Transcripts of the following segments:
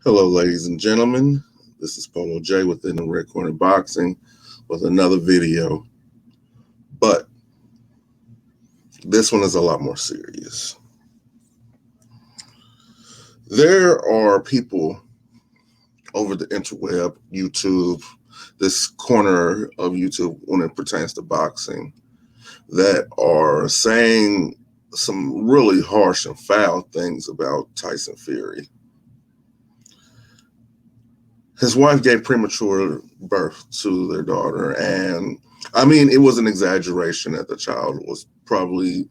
Hello, ladies and gentlemen. This is Polo J within the Red Corner Boxing with another video. But this one is a lot more serious. There are people over the interweb, YouTube, this corner of YouTube when it pertains to boxing, that are saying some really harsh and foul things about Tyson Fury. His wife gave premature birth to their daughter, and I mean, it was an exaggeration that the child was probably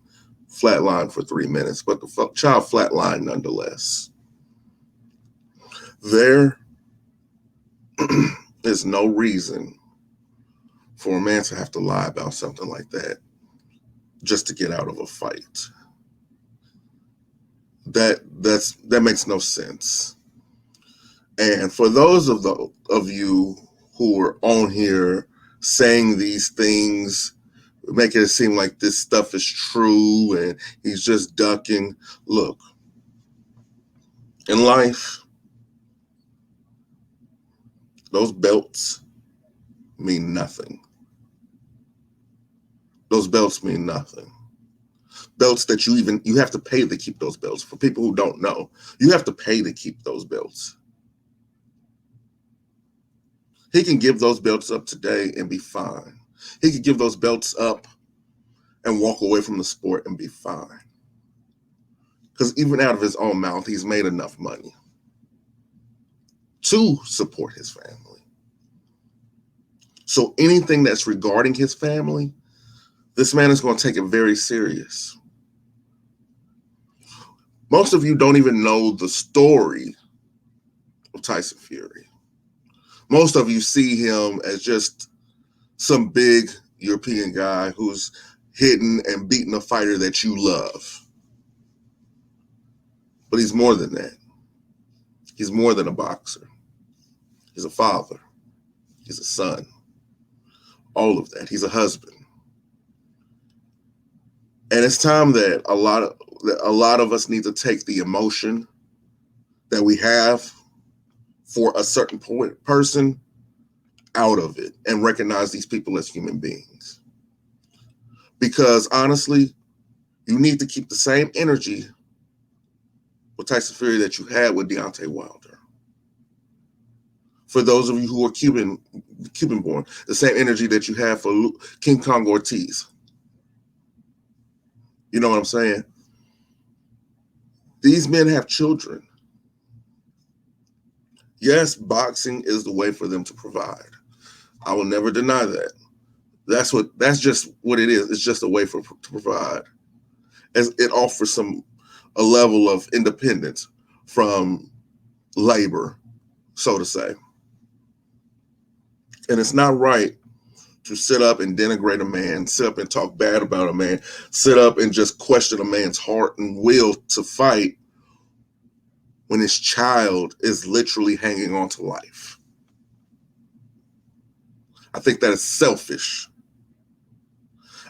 flatlined for 3 minutes, but the child flatlined nonetheless. There is no reason for a man to have to lie about something like that just to get out of a fight. That makes no sense. And for those of you who are on here saying these things, making it seem like this stuff is true and he's just ducking, look, in life, those belts mean nothing. Those belts mean nothing. Belts that you have to pay to keep those belts. For people who don't know, you have to pay to keep those belts. He can give those belts up today and be fine. He could give those belts up and walk away from the sport and be fine. Because even out of his own mouth, he's made enough money to support his family. So anything that's regarding his family, this man is going to take it very serious. Most of you don't even know the story of Tyson Fury. Most of you see him as just some big European guy who's hitting and beating a fighter that you love. But he's more than that. He's more than a boxer. He's a father. He's a son. All of that. He's a husband. And it's time that a lot of us need to take the emotion that we have for a certain person out of it and recognize these people as human beings. Because honestly, you need to keep the same energy with Tyson Fury that you had with Deontay Wilder. For those of you who are Cuban born, the same energy that you have for King Kong Ortiz. You know what I'm saying? These men have children. Yes, boxing is the way for them to provide. I will never deny that. That's just what it is. It's just a way to provide. As it offers a level of independence from labor, so to say. And it's not right to sit up and denigrate a man, sit up and talk bad about a man, sit up and just question a man's heart and will to fight when his child is literally hanging on to life. I think that is selfish.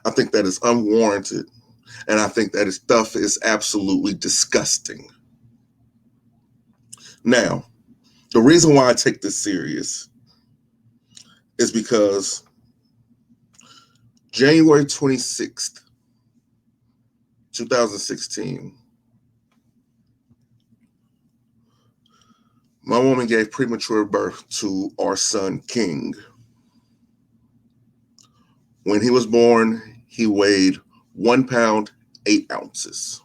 I think that is unwarranted. And I think that stuff is absolutely disgusting. Now, the reason why I take this serious is because January 26th, 2016, my woman gave premature birth to our son, King. When he was born, he weighed 1 pound, 8 ounces.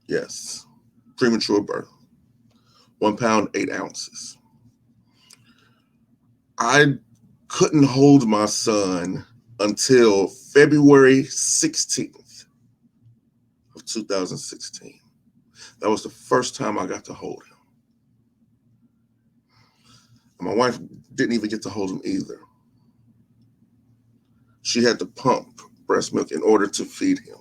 Yes, premature birth. 1 pound, 8 ounces. I couldn't hold my son until February 16th of 2016. That was the first time I got to hold him. And my wife didn't even get to hold him either. She had to pump breast milk in order to feed him.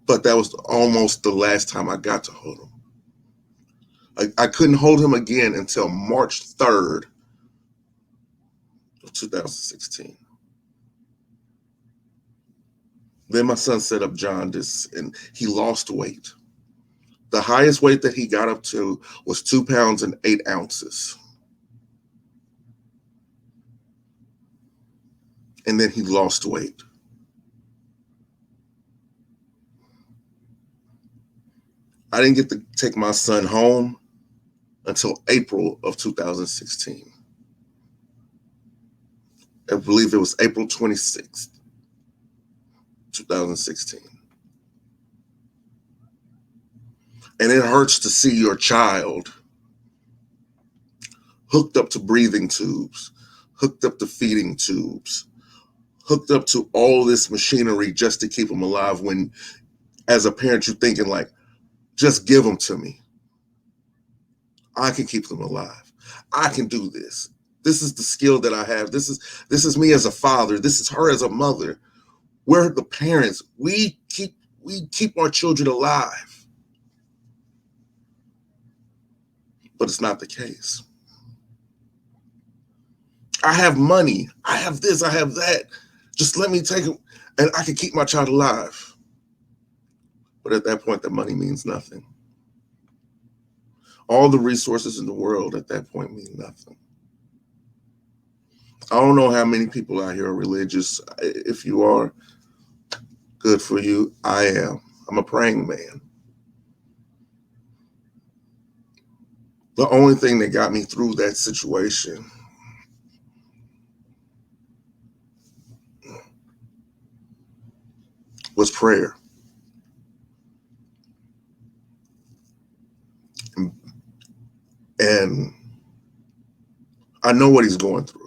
But that was almost the last time I got to hold him. I couldn't hold him again until March 3rd of 2016. Then my son set up jaundice and he lost weight. The highest weight that he got up to was 2 pounds and 8 ounces. And then he lost weight. I didn't get to take my son home until April of 2016. I believe it was April 26th, 2016. And it hurts to see your child hooked up to breathing tubes, hooked up to feeding tubes, hooked up to all this machinery just to keep them alive when, as a parent, you're thinking like, just give them to me. I can keep them alive. I can do this. This is the skill that I have. This is me as a father. This is her as a mother. We're the parents. We keep our children alive. But it's not the case. I have money. I have this. I have that. Just let me take it, and I can keep my child alive. But at that point, the money means nothing. All the resources in the world at that point mean nothing. I don't know how many people out here are religious. If you are, good for you. I am. I'm a praying man. The only thing that got me through that situation was prayer. And I know what he's going through.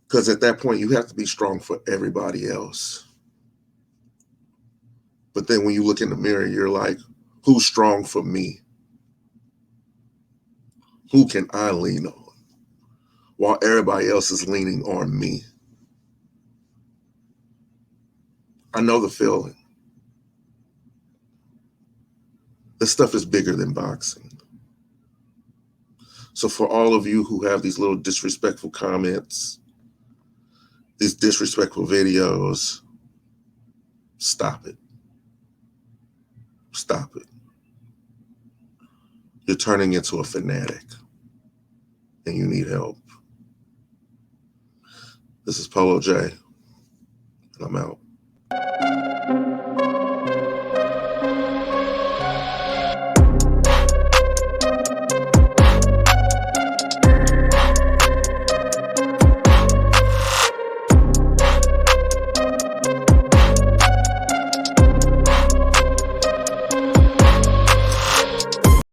Because at that point, you have to be strong for everybody else. But then when you look in the mirror, you're like, who's strong for me? Who can I lean on? While everybody else is leaning on me. I know the feeling. This stuff is bigger than boxing. So for all of you who have these little disrespectful comments, these disrespectful videos, stop it. Stop it. You're turning into a fanatic and you need help. This is Polo J, and I'm out.